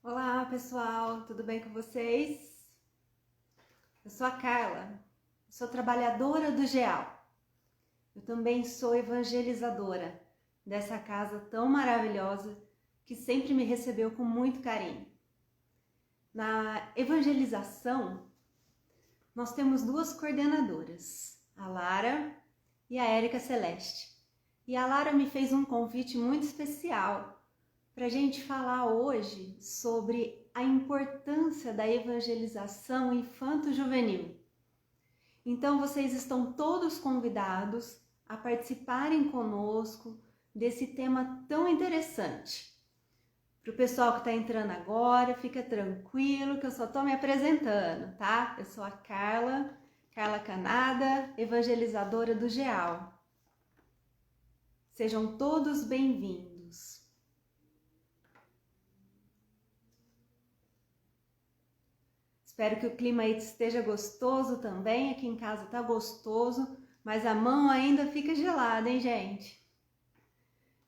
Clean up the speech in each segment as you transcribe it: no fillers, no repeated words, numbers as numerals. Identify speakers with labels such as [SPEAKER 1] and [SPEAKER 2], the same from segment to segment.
[SPEAKER 1] Olá pessoal, tudo bem com vocês? Eu sou a Carla, sou trabalhadora do GEAL. Eu também sou evangelizadora dessa casa tão maravilhosa que sempre me recebeu com muito carinho. Na evangelização, nós temos duas coordenadoras, a Lara e a Érica Celeste. E a Lara me fez um convite muito especial para a gente falar hoje sobre a importância da evangelização infanto-juvenil. Então vocês estão todos convidados a participarem conosco desse tema tão interessante. Para o pessoal que está entrando agora, fica tranquilo que eu só estou me apresentando, tá? Eu sou a Carla Canada, evangelizadora do GEAL. Sejam todos bem-vindos. Espero que o clima aí esteja gostoso também. Aqui em casa tá gostoso, mas a mão ainda fica gelada, hein, gente?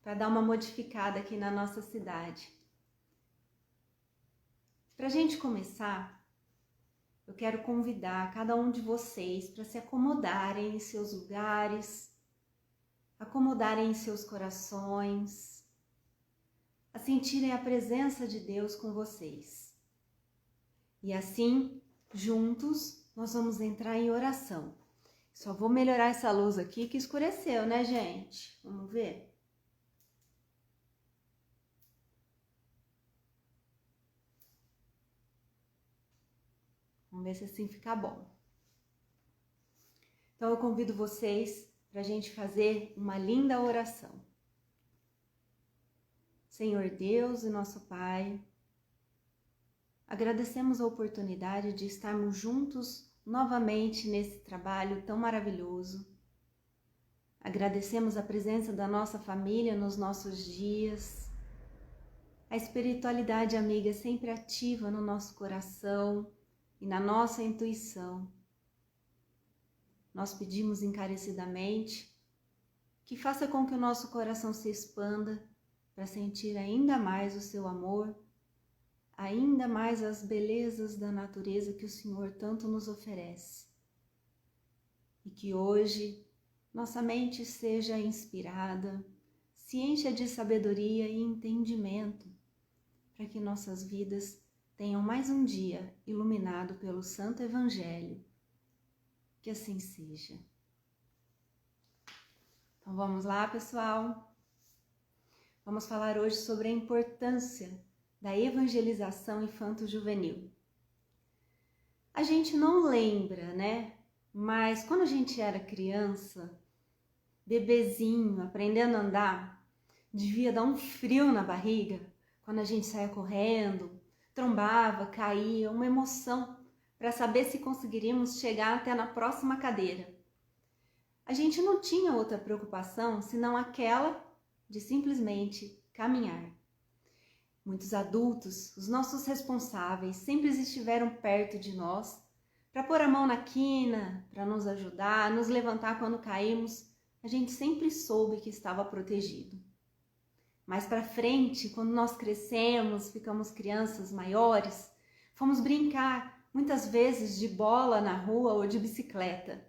[SPEAKER 1] Para dar uma modificada aqui na nossa cidade. Para a gente começar, eu quero convidar cada um de vocês para se acomodarem em seus lugares, acomodarem em seus corações, a sentirem a presença de Deus com vocês. E assim, juntos, nós vamos entrar em oração. Só vou melhorar essa luz aqui que escureceu, né, gente? Vamos ver? Vamos ver se assim fica bom. Então eu convido vocês para a gente fazer uma linda oração. Senhor Deus e nosso Pai, agradecemos a oportunidade de estarmos juntos novamente nesse trabalho tão maravilhoso. Agradecemos a presença da nossa família nos nossos dias, a espiritualidade amiga sempre ativa no nosso coração e na nossa intuição. Nós pedimos encarecidamente que faça com que o nosso coração se expanda para sentir ainda mais o seu amor, ainda mais as belezas da natureza que o Senhor tanto nos oferece. E que hoje nossa mente seja inspirada, se encha de sabedoria e entendimento, para que nossas vidas tenham mais um dia iluminado pelo Santo Evangelho. Que assim seja. Então vamos lá, pessoal. Vamos falar hoje sobre a importância da evangelização infanto-juvenil. A gente não lembra, né? Mas quando a gente era criança, bebezinho, aprendendo a andar, devia dar um frio na barriga quando a gente saía correndo, trombava, caía, uma emoção para saber se conseguiríamos chegar até na próxima cadeira. A gente não tinha outra preocupação senão aquela de simplesmente caminhar. Muitos adultos, os nossos responsáveis, sempre estiveram perto de nós para pôr a mão na quina, para nos ajudar, nos levantar quando caímos. A gente sempre soube que estava protegido. Mais para frente, quando nós crescemos, ficamos crianças maiores, fomos brincar, muitas vezes de bola na rua ou de bicicleta.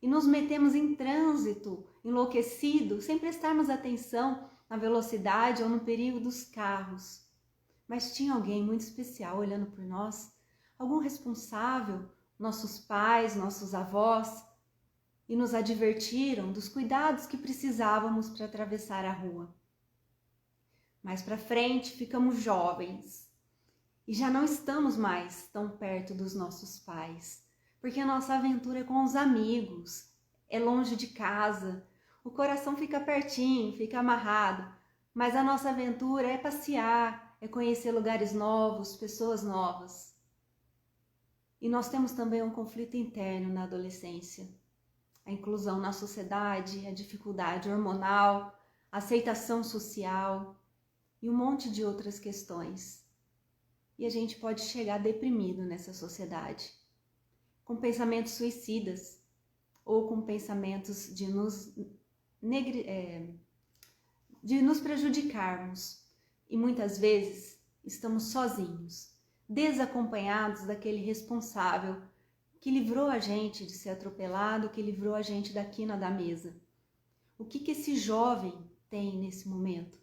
[SPEAKER 1] E nos metemos em trânsito, enlouquecido, sem prestarmos atenção na velocidade ou no perigo dos carros. Mas tinha alguém muito especial olhando por nós, algum responsável, nossos pais, nossos avós, e nos advertiram dos cuidados que precisávamos para atravessar a rua. Mais para frente, ficamos jovens e já não estamos mais tão perto dos nossos pais, porque a nossa aventura é com os amigos, é longe de casa, o coração fica pertinho, fica amarrado, mas a nossa aventura é passear, é conhecer lugares novos, pessoas novas. E nós temos também um conflito interno na adolescência, a inclusão na sociedade, a dificuldade hormonal, a aceitação social e um monte de outras questões. E a gente pode chegar deprimido nessa sociedade, com pensamentos suicidas ou com pensamentos de nos prejudicarmos. E muitas vezes estamos sozinhos, desacompanhados daquele responsável que livrou a gente de ser atropelado, que livrou a gente da quina da mesa. O que esse jovem tem nesse momento,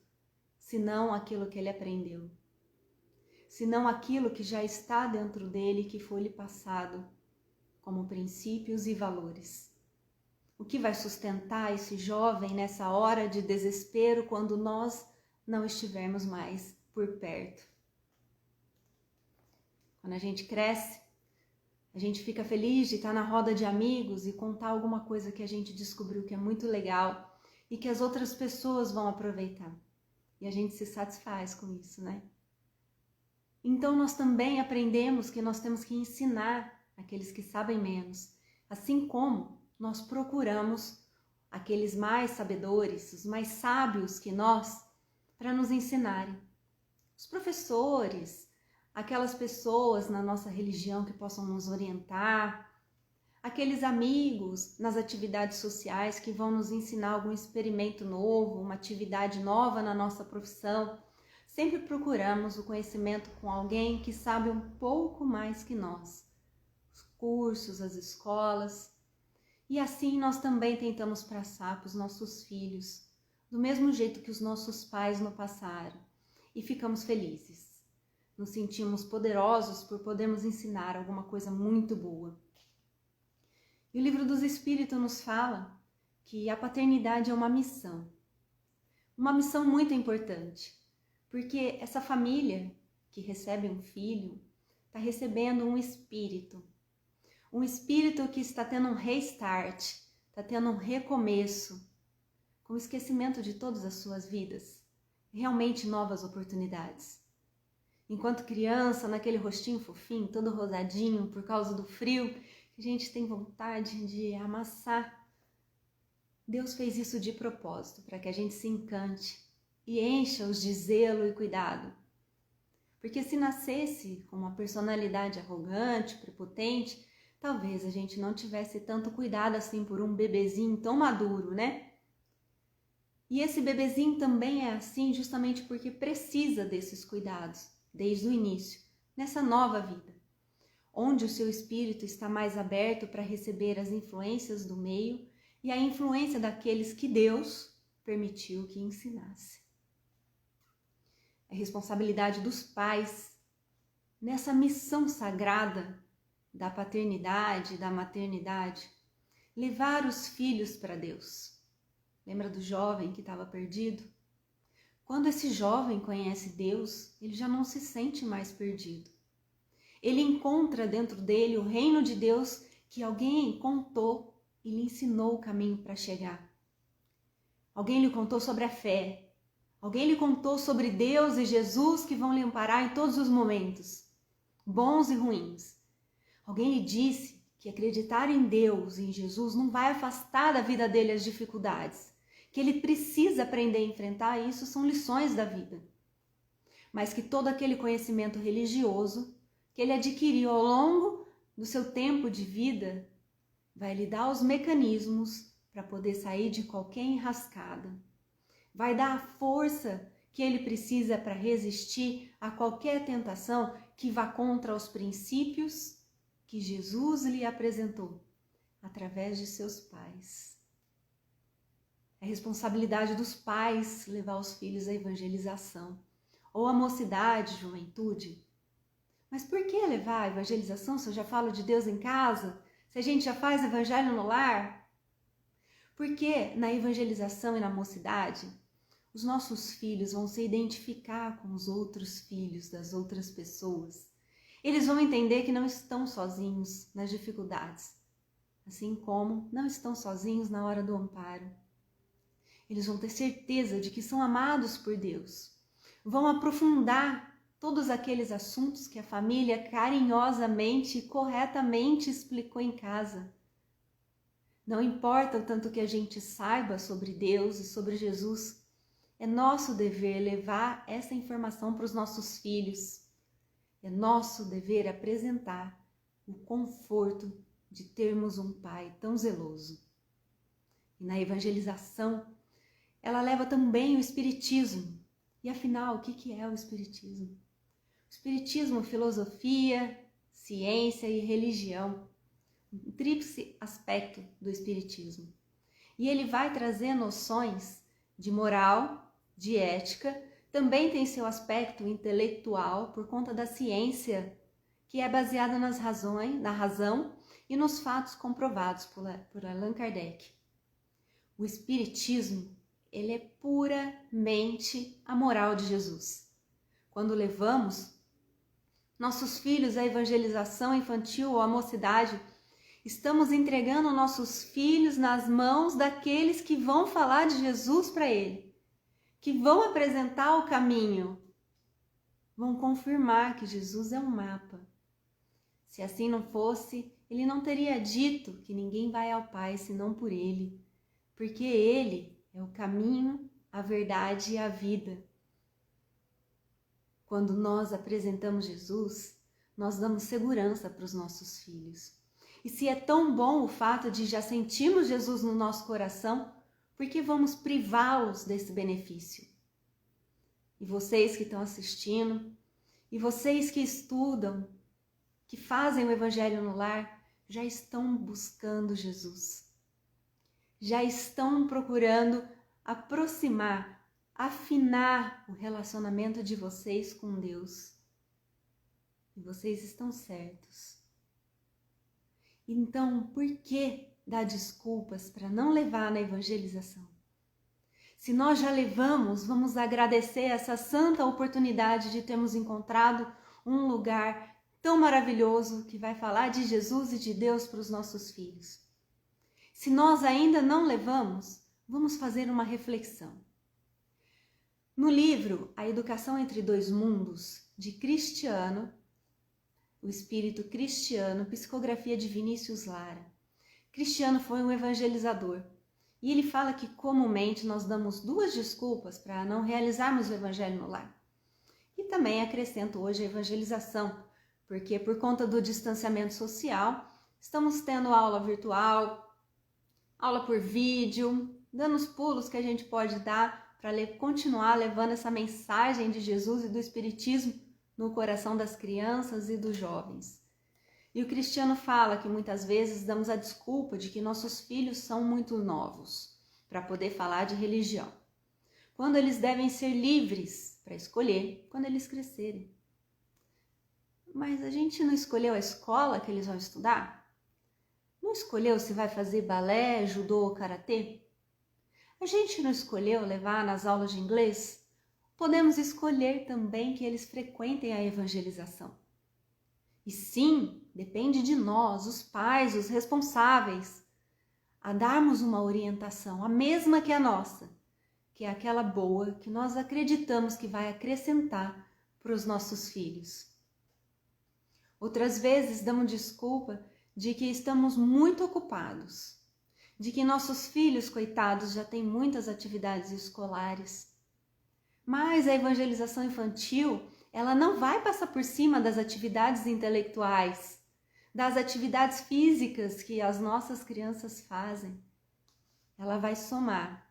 [SPEAKER 1] senão aquilo que ele aprendeu? Senão aquilo que já está dentro dele, que foi lhe passado como princípios e valores. O que vai sustentar esse jovem nessa hora de desespero quando nós não estivermos mais por perto? Quando a gente cresce, a gente fica feliz de estar na roda de amigos e contar alguma coisa que a gente descobriu que é muito legal e que as outras pessoas vão aproveitar. E a gente se satisfaz com isso, né? Então nós também aprendemos que nós temos que ensinar aqueles que sabem menos, assim como nós procuramos aqueles mais sabedores, os mais sábios que nós, para nos ensinarem. Os professores, aquelas pessoas na nossa religião que possam nos orientar, aqueles amigos nas atividades sociais que vão nos ensinar algum experimento novo, uma atividade nova na nossa profissão. Sempre procuramos o conhecimento com alguém que sabe um pouco mais que nós. Os cursos, as escolas. E assim nós também tentamos passar para os nossos filhos, do mesmo jeito que os nossos pais nos passaram. E ficamos felizes. Nos sentimos poderosos por podermos ensinar alguma coisa muito boa. E o Livro dos Espíritos nos fala que a paternidade é uma missão muito importante, porque essa família que recebe um filho está recebendo um espírito que está tendo um restart, está tendo um recomeço, com o esquecimento de todas as suas vidas, realmente novas oportunidades. Enquanto criança, naquele rostinho fofinho, todo rosadinho por causa do frio, a gente tem vontade de amassar. Deus fez isso de propósito, para que a gente se encante e encha-os de zelo e cuidado. Porque se nascesse com uma personalidade arrogante, prepotente, talvez a gente não tivesse tanto cuidado assim por um bebezinho tão maduro, né? E esse bebezinho também é assim justamente porque precisa desses cuidados, desde o início, nessa nova vida, onde o seu espírito está mais aberto para receber as influências do meio e a influência daqueles que Deus permitiu que ensinasse. É responsabilidade dos pais, nessa missão sagrada da paternidade, da maternidade, levar os filhos para Deus. Lembra do jovem que estava perdido? Quando esse jovem conhece Deus, ele já não se sente mais perdido. Ele encontra dentro dele o reino de Deus que alguém contou e lhe ensinou o caminho para chegar. Alguém lhe contou sobre a fé. Alguém lhe contou sobre Deus e Jesus que vão lhe amparar em todos os momentos, bons e ruins. Alguém lhe disse que acreditar em Deus e em Jesus não vai afastar da vida dele as dificuldades, que ele precisa aprender a enfrentar isso, são lições da vida. Mas que todo aquele conhecimento religioso que ele adquiriu ao longo do seu tempo de vida vai lhe dar os mecanismos para poder sair de qualquer enrascada. Vai dar a força que ele precisa para resistir a qualquer tentação que vá contra os princípios que Jesus lhe apresentou através de seus pais. É responsabilidade dos pais levar os filhos à evangelização, ou à mocidade, juventude. Mas por que levar a evangelização se eu já falo de Deus em casa? Se a gente já faz evangelho no lar? Porque na evangelização e na mocidade, os nossos filhos vão se identificar com os outros filhos das outras pessoas. Eles vão entender que não estão sozinhos nas dificuldades, assim como não estão sozinhos na hora do amparo. Eles vão ter certeza de que são amados por Deus. Vão aprofundar todos aqueles assuntos que a família carinhosamente e corretamente explicou em casa. Não importa o tanto que a gente saiba sobre Deus e sobre Jesus, é nosso dever levar essa informação para os nossos filhos. É nosso dever apresentar o conforto de termos um pai tão zeloso. E na evangelização, ela leva também o espiritismo. E afinal, o que é o espiritismo? Espiritismo, filosofia, ciência e religião. Um tríplice aspecto do Espiritismo. E ele vai trazer noções de moral, de ética, também tem seu aspecto intelectual por conta da ciência, que é baseada na razão e nos fatos comprovados por Allan Kardec. O Espiritismo, ele é puramente a moral de Jesus. Quando levamos nossos filhos à evangelização infantil ou à mocidade, estamos entregando nossos filhos nas mãos daqueles que vão falar de Jesus para ele, que vão apresentar o caminho, vão confirmar que Jesus é um mapa. Se assim não fosse, ele não teria dito que ninguém vai ao Pai senão por ele, porque ele é o caminho, a verdade e a vida. Quando nós apresentamos Jesus, nós damos segurança para os nossos filhos. E se é tão bom o fato de já sentirmos Jesus no nosso coração, por que vamos privá-los desse benefício? E vocês que estão assistindo, e vocês que estudam, que fazem o Evangelho no lar, já estão buscando Jesus. Já estão procurando aproximar, afinar o relacionamento de vocês com Deus. E vocês estão certos. Então, por que dar desculpas para não levar na evangelização? Se nós já levamos, vamos agradecer essa santa oportunidade de termos encontrado um lugar tão maravilhoso que vai falar de Jesus e de Deus para os nossos filhos. Se nós ainda não levamos, vamos fazer uma reflexão. No livro A Educação entre Dois Mundos, de Cristiano, o Espírito Cristiano, psicografia de Vinícius Lara. Cristiano foi um evangelizador e ele fala que comumente nós damos duas desculpas para não realizarmos o evangelho no lar. E também acrescento hoje a evangelização, porque por conta do distanciamento social, estamos tendo aula virtual, aula por vídeo, dando os pulos que a gente pode dar para continuar levando essa mensagem de Jesus e do Espiritismo no coração das crianças e dos jovens. E o Cristiano fala que muitas vezes damos a desculpa de que nossos filhos são muito novos para poder falar de religião, quando eles devem ser livres para escolher quando eles crescerem. Mas a gente não escolheu a escola que eles vão estudar? Não escolheu se vai fazer balé, judô ou karatê? A gente não escolheu levar nas aulas de inglês? Podemos escolher também que eles frequentem a evangelização. E sim, depende de nós, os pais, os responsáveis, a darmos uma orientação, a mesma que a nossa, que é aquela boa que nós acreditamos que vai acrescentar para os nossos filhos. Outras vezes damos desculpa de que estamos muito ocupados, de que nossos filhos, coitados, já têm muitas atividades escolares. Mas a evangelização infantil, ela não vai passar por cima das atividades intelectuais, das atividades físicas que as nossas crianças fazem. Ela vai somar.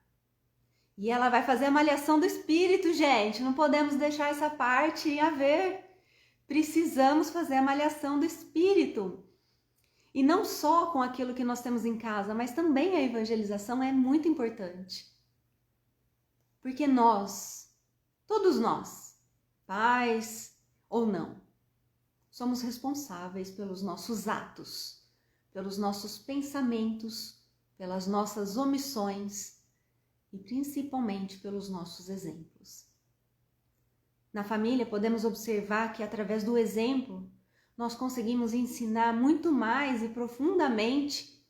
[SPEAKER 1] E ela vai fazer a malhação do espírito, gente. Não podemos deixar essa parte a ver. Precisamos fazer a malhação do espírito. E não só com aquilo que nós temos em casa, mas também a evangelização é muito importante. Porque nós, todos nós, pais ou não, somos responsáveis pelos nossos atos, pelos nossos pensamentos, pelas nossas omissões e principalmente pelos nossos exemplos. Na família, podemos observar que através do exemplo, nós conseguimos ensinar muito mais e profundamente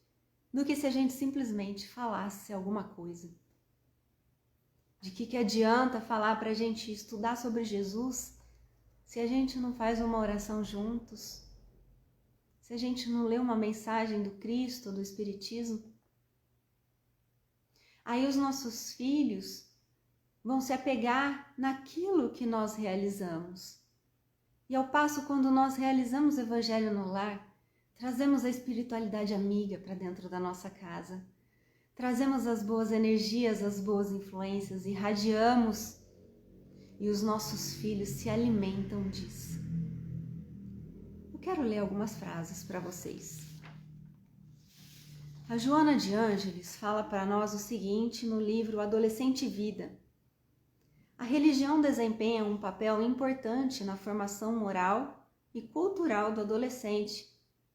[SPEAKER 1] do que se a gente simplesmente falasse alguma coisa. De que adianta falar para a gente estudar sobre Jesus se a gente não faz uma oração juntos? Se a gente não lê uma mensagem do Cristo, do Espiritismo? Aí os nossos filhos vão se apegar naquilo que nós realizamos. E ao passo, quando nós realizamos o Evangelho no lar, trazemos a espiritualidade amiga para dentro da nossa casa. Trazemos as boas energias, as boas influências, irradiamos e os nossos filhos se alimentam disso. Eu quero ler algumas frases para vocês. A Joana de Ângeles fala para nós o seguinte no livro Adolescente e Vida. A religião desempenha um papel importante na formação moral e cultural do adolescente,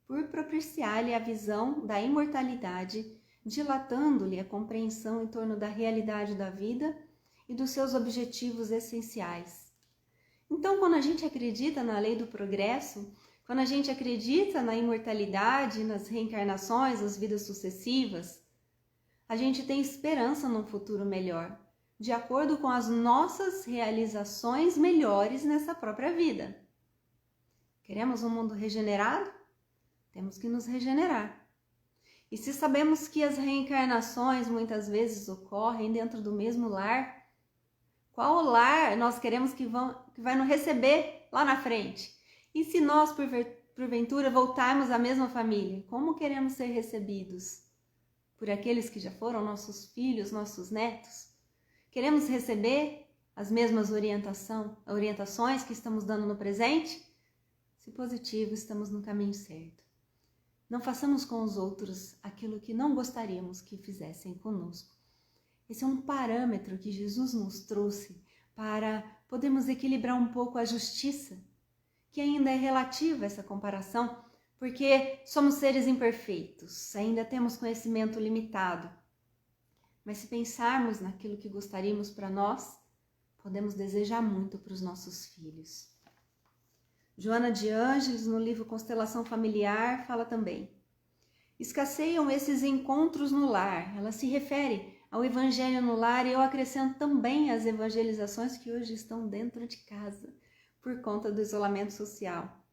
[SPEAKER 1] por propiciar-lhe a visão da imortalidade, dilatando-lhe a compreensão em torno da realidade da vida e dos seus objetivos essenciais. Então, quando a gente acredita na lei do progresso, quando a gente acredita na imortalidade, nas reencarnações, nas vidas sucessivas, a gente tem esperança num futuro melhor, de acordo com as nossas realizações melhores nessa própria vida. Queremos um mundo regenerado? Temos que nos regenerar. E se sabemos que as reencarnações muitas vezes ocorrem dentro do mesmo lar, qual lar nós queremos que vai nos receber lá na frente? E se nós, porventura, voltarmos à mesma família, como queremos ser recebidos? Por aqueles que já foram nossos filhos, nossos netos? Queremos receber as mesmas orientações que estamos dando no presente? Se positivo, estamos no caminho certo. Não façamos com os outros aquilo que não gostaríamos que fizessem conosco. Esse é um parâmetro que Jesus nos trouxe para podermos equilibrar um pouco a justiça, que ainda é relativa essa comparação, porque somos seres imperfeitos, ainda temos conhecimento limitado. Mas se pensarmos naquilo que gostaríamos para nós, podemos desejar muito para os nossos filhos. Joana de Ângeles, no livro Constelação Familiar, fala também: escasseiam esses encontros no lar. Ela se refere ao evangelho no lar e eu acrescento também as evangelizações que hoje estão dentro de casa, por conta do isolamento social.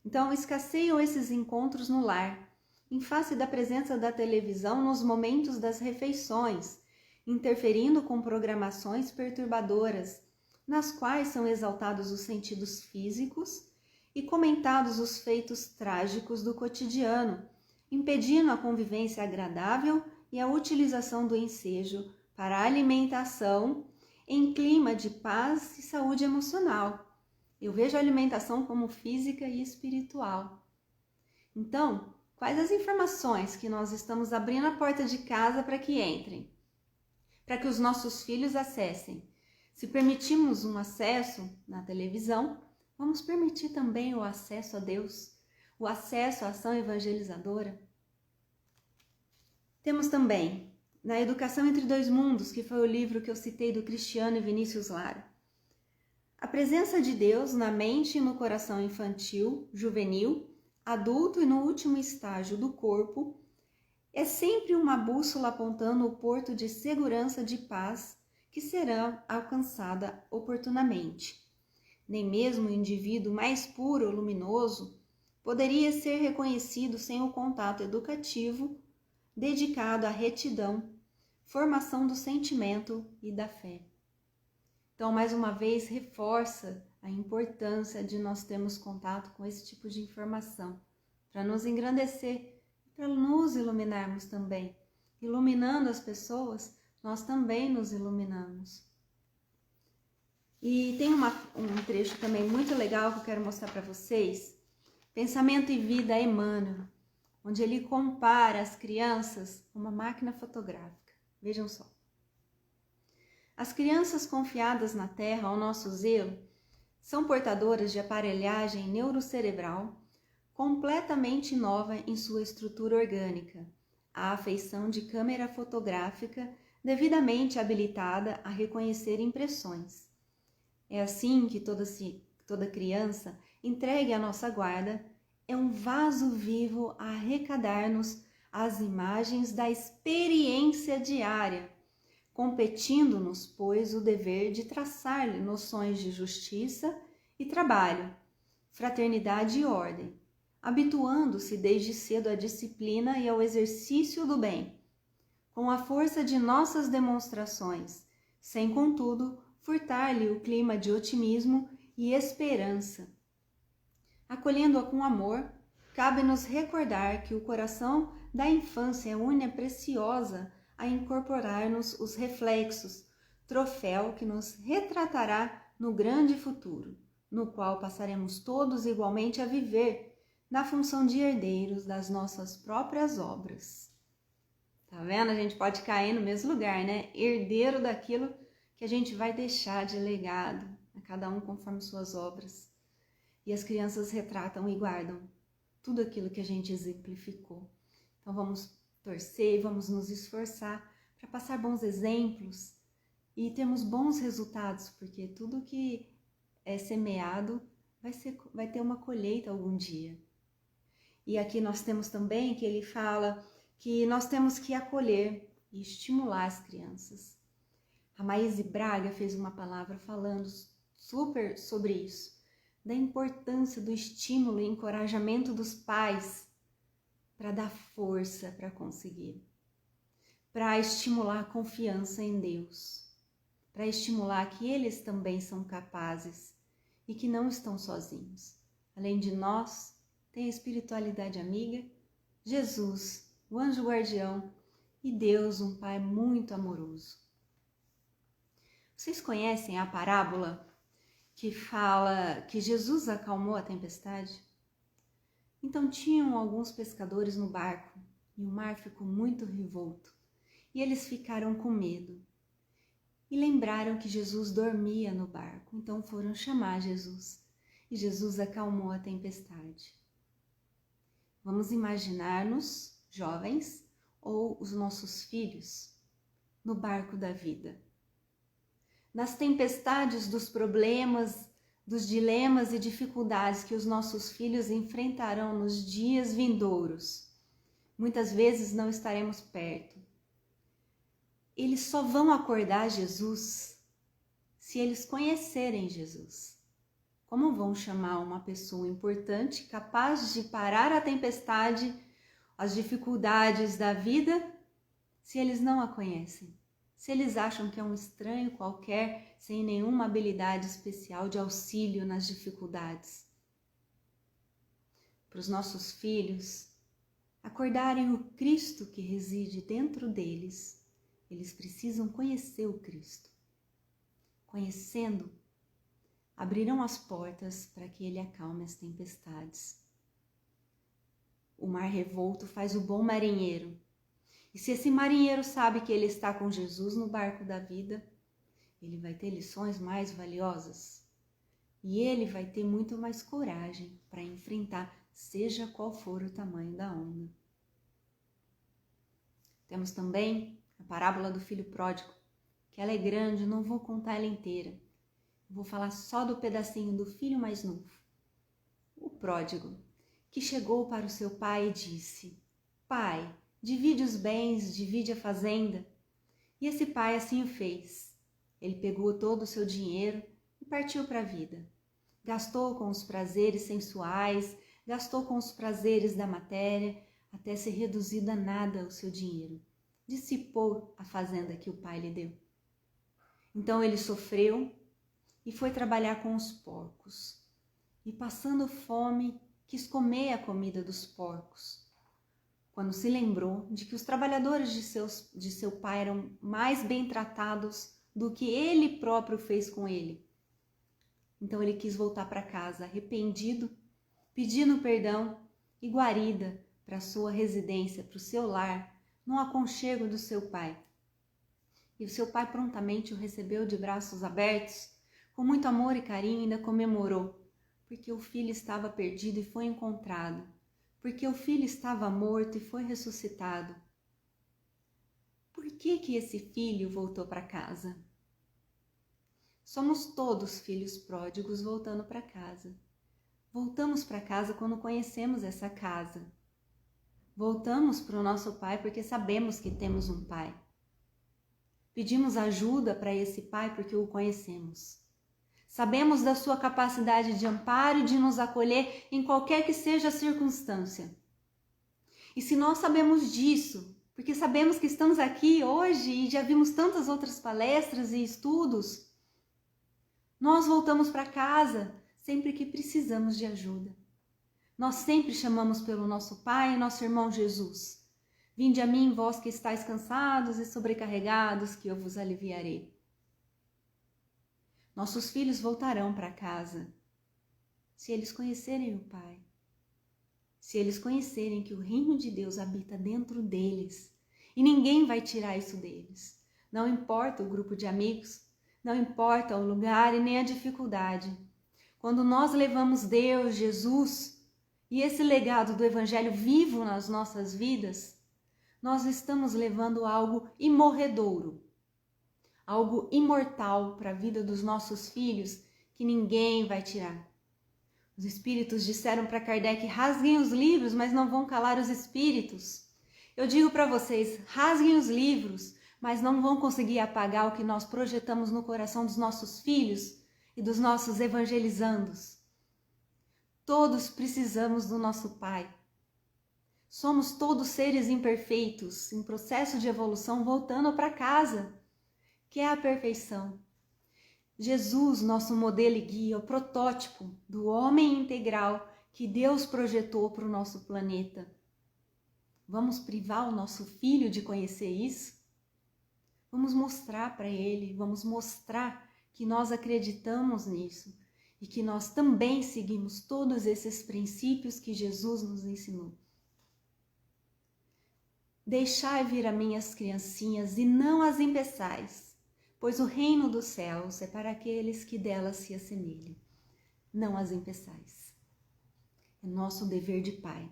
[SPEAKER 1] Então, escasseiam esses encontros no lar, em face da presença da televisão nos momentos das refeições, interferindo com programações perturbadoras, nas quais são exaltados os sentidos físicos e comentados os feitos trágicos do cotidiano, impedindo a convivência agradável e a utilização do ensejo para a alimentação em clima de paz e saúde emocional. Eu vejo a alimentação como física e espiritual. Então, quais as informações que nós estamos abrindo a porta de casa para que entrem? Para que os nossos filhos acessem? Se permitimos um acesso na televisão, vamos permitir também o acesso a Deus, o acesso à ação evangelizadora. Temos também, na Educação entre Dois Mundos, que foi o livro que eu citei do Cristiano e Vinícius Lara, a presença de Deus na mente e no coração infantil, juvenil, adulto e no último estágio do corpo é sempre uma bússola apontando o porto de segurança de paz que será alcançada oportunamente. Nem mesmo o indivíduo mais puro ou luminoso poderia ser reconhecido sem o contato educativo dedicado à retidão, formação do sentimento e da fé. Então, mais uma vez, reforça a importância de nós termos contato com esse tipo de informação, para nos engrandecer, para nos iluminarmos também. Iluminando as pessoas, nós também nos iluminamos. E tem um trecho também muito legal que eu quero mostrar para vocês. Pensamento e Vida, Emmanuel, onde ele compara as crianças a uma máquina fotográfica. Vejam só. As crianças confiadas na Terra ao nosso zelo são portadoras de aparelhagem neurocerebral completamente nova em sua estrutura orgânica, à afeição de câmera fotográfica devidamente habilitada a reconhecer impressões. É assim que toda criança entregue à nossa guarda é um vaso vivo a arrecadar-nos as imagens da experiência diária, competindo-nos, pois, o dever de traçar-lhe noções de justiça e trabalho, fraternidade e ordem, habituando-se desde cedo à disciplina e ao exercício do bem, com a força de nossas demonstrações, sem, contudo, furtar-lhe o clima de otimismo e esperança. Acolhendo-a com amor, cabe-nos recordar que o coração da infância é unha preciosa a incorporar-nos os reflexos, troféu que nos retratará no grande futuro, no qual passaremos todos igualmente a viver na função de herdeiros das nossas próprias obras. Tá vendo? A gente pode cair no mesmo lugar, né? Herdeiro daquilo que a gente vai deixar de legado, a cada um conforme suas obras. E as crianças retratam e guardam tudo aquilo que a gente exemplificou. Então vamos torcer, vamos nos esforçar para passar bons exemplos e termos bons resultados, porque tudo que é semeado vai ter uma colheita algum dia. E aqui nós temos também que ele fala que nós temos que acolher e estimular as crianças. A Maíse Braga fez uma palavra falando super sobre isso, da importância do estímulo e encorajamento dos pais para dar força para conseguir, para estimular a confiança em Deus, para estimular que eles também são capazes e que não estão sozinhos. Além de nós, tem a espiritualidade amiga, Jesus, o anjo guardião e Deus, um Pai muito amoroso. Vocês conhecem a parábola que fala que Jesus acalmou a tempestade? Então tinham alguns pescadores no barco e o mar ficou muito revolto e eles ficaram com medo e lembraram que Jesus dormia no barco, então foram chamar Jesus e Jesus acalmou a tempestade. Vamos imaginar-nos, jovens, ou os nossos filhos, no barco da vida. Nas tempestades dos problemas, dos dilemas e dificuldades que os nossos filhos enfrentarão nos dias vindouros, muitas vezes não estaremos perto. Eles só vão acordar Jesus se eles conhecerem Jesus. Como vão chamar uma pessoa importante, capaz de parar a tempestade, as dificuldades da vida, se eles não a conhecem? Se eles acham que é um estranho qualquer, sem nenhuma habilidade especial de auxílio nas dificuldades. Para os nossos filhos acordarem o Cristo que reside dentro deles, eles precisam conhecer o Cristo. Conhecendo, abrirão as portas para que ele acalme as tempestades. O mar revolto faz o bom marinheiro. E se esse marinheiro sabe que ele está com Jesus no barco da vida, ele vai ter lições mais valiosas. E ele vai ter muito mais coragem para enfrentar, seja qual for o tamanho da onda. Temos também a parábola do filho pródigo, que ela é grande, não vou contar ela inteira. Vou falar só do pedacinho do filho mais novo. O pródigo, que chegou para o seu pai e disse: Pai, divide os bens, divide a fazenda. E esse pai assim o fez. Ele pegou todo o seu dinheiro e partiu para a vida. Gastou com os prazeres sensuais, gastou com os prazeres da matéria, até ser reduzido a nada o seu dinheiro. Dissipou a fazenda que o pai lhe deu. Então ele sofreu e foi trabalhar com os porcos. E passando fome, quis comer a comida dos porcos. Quando se lembrou de que os trabalhadores de seu pai eram mais bem tratados do que ele próprio fez com ele. Então ele quis voltar para casa, arrependido, pedindo perdão e guarida para sua residência, para o seu lar, no aconchego do seu pai. E o seu pai prontamente o recebeu de braços abertos, com muito amor e carinho, ainda comemorou, porque o filho estava perdido e foi encontrado, porque o filho estava morto e foi ressuscitado. Por que esse filho voltou para casa? Somos todos filhos pródigos voltando para casa. Voltamos para casa quando conhecemos essa casa. Voltamos para o nosso pai porque sabemos que temos um pai. Pedimos ajuda para esse pai porque o conhecemos. Sabemos da sua capacidade de amparo e de nos acolher em qualquer que seja a circunstância. E se nós sabemos disso, porque sabemos que estamos aqui hoje e já vimos tantas outras palestras e estudos, nós voltamos para casa sempre que precisamos de ajuda. Nós sempre chamamos pelo nosso Pai e nosso irmão Jesus. Vinde a mim, vós que estáis cansados e sobrecarregados, que eu vos aliviarei. Nossos filhos voltarão para casa se eles conhecerem o Pai. Se eles conhecerem que o reino de Deus habita dentro deles e ninguém vai tirar isso deles. Não importa o grupo de amigos, não importa o lugar e nem a dificuldade. Quando nós levamos Deus, Jesus e esse legado do Evangelho vivo nas nossas vidas, nós estamos levando algo imorredouro, algo imortal para a vida dos nossos filhos que ninguém vai tirar. Os espíritos disseram para Kardec: rasguem os livros, mas não vão calar os espíritos. Eu digo para vocês, rasguem os livros, mas não vão conseguir apagar o que nós projetamos no coração dos nossos filhos e dos nossos evangelizandos. Todos precisamos do nosso Pai. Somos todos seres imperfeitos, em processo de evolução, voltando para casa, que é a perfeição. Jesus, nosso modelo e guia, o protótipo do homem integral que Deus projetou para o nosso planeta. Vamos privar o nosso filho de conhecer isso? Vamos mostrar para ele, vamos mostrar que nós acreditamos nisso e que nós também seguimos todos esses princípios que Jesus nos ensinou. Deixai vir a minhas criancinhas e não as impeçais, pois o reino dos céus é para aqueles que delas se assemelham. Não as impeçais. É nosso dever de pai.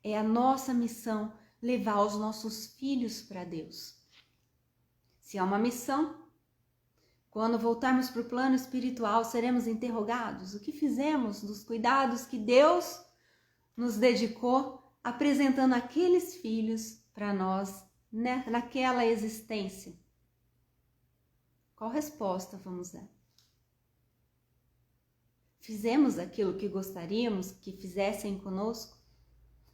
[SPEAKER 1] É a nossa missão levar os nossos filhos para Deus. Se há uma missão, quando voltarmos para o plano espiritual, seremos interrogados. O que fizemos dos cuidados que Deus nos dedicou, apresentando aqueles filhos para nós, né, naquela existência? Qual resposta vamos dar? Fizemos aquilo que gostaríamos que fizessem conosco?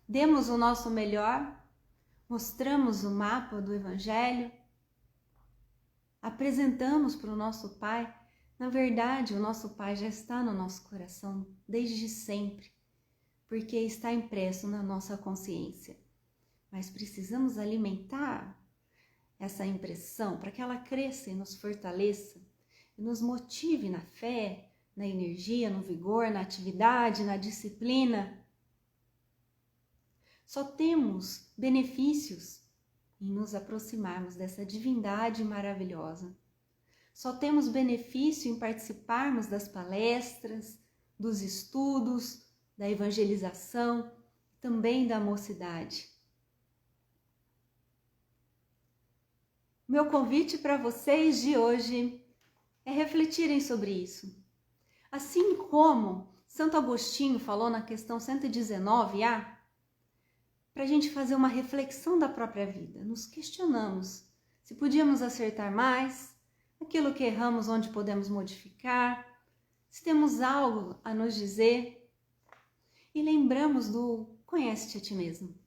[SPEAKER 1] Demos o nosso melhor? Mostramos o mapa do Evangelho? Apresentamos para o nosso Pai? Na verdade, o nosso Pai já está no nosso coração desde sempre, porque está impresso na nossa consciência. Mas precisamos alimentar essa impressão para que ela cresça e nos fortaleça, e nos motive na fé, na energia, no vigor, na atividade, na disciplina. Só temos benefícios em nos aproximarmos dessa divindade maravilhosa. Só temos benefício em participarmos das palestras, dos estudos, da evangelização, também da mocidade. Meu convite para vocês de hoje é refletirem sobre isso. Assim como Santo Agostinho falou na questão 119A, para a gente fazer uma reflexão da própria vida. Nos questionamos se podíamos acertar mais, aquilo que erramos onde podemos modificar, se temos algo a nos dizer. E lembramos do conhece-te a ti mesmo.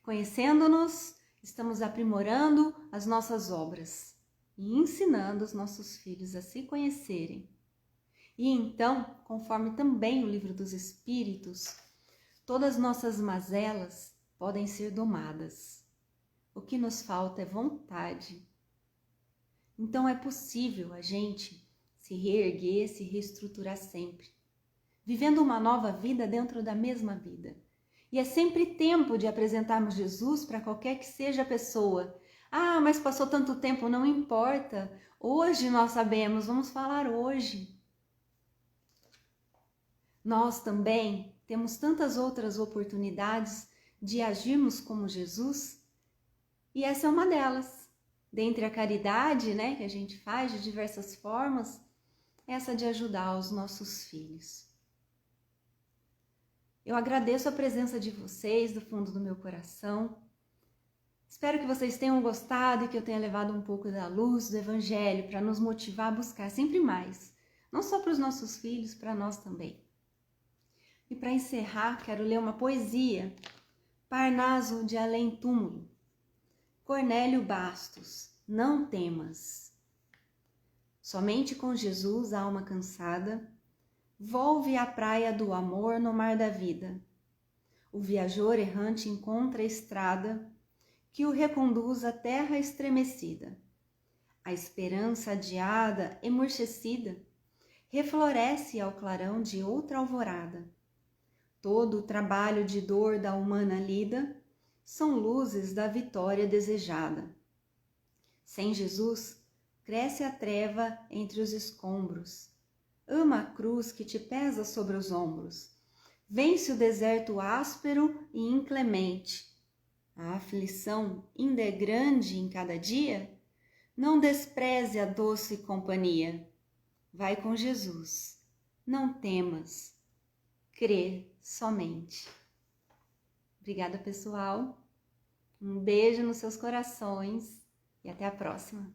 [SPEAKER 1] Conhecendo-nos, estamos aprimorando as nossas obras e ensinando os nossos filhos a se conhecerem. E então, conforme também o Livro dos Espíritos, todas nossas mazelas podem ser domadas. O que nos falta é vontade. Então é possível a gente se reerguer, se reestruturar sempre, vivendo uma nova vida dentro da mesma vida. E é sempre tempo de apresentarmos Jesus para qualquer que seja a pessoa. Ah, mas passou tanto tempo, não importa. Hoje nós sabemos, vamos falar hoje. Nós também temos tantas outras oportunidades de agirmos como Jesus, e essa é uma delas. Dentre a caridade, né, que a gente faz de diversas formas, essa de ajudar os nossos filhos. Eu agradeço a presença de vocês do fundo do meu coração. Espero que vocês tenham gostado e que eu tenha levado um pouco da luz do Evangelho para nos motivar a buscar sempre mais, não só para os nossos filhos, para nós também. E para encerrar, quero ler uma poesia, Parnaso de Além Túmulo, Cornélio Bastos, não temas. Somente com Jesus, a alma cansada, volve à praia do amor no mar da vida. O viajor errante encontra a estrada que o reconduz à terra estremecida. A esperança adiada, emurchecida, refloresce ao clarão de outra alvorada. Todo o trabalho de dor da humana lida são luzes da vitória desejada. Sem Jesus, cresce a treva entre os escombros. Ama a cruz que te pesa sobre os ombros. Vence o deserto áspero e inclemente. A aflição ainda é grande em cada dia? Não despreze a doce companhia. Vai com Jesus, não temas, crê somente. Obrigada, pessoal. Um beijo nos seus corações e até a próxima.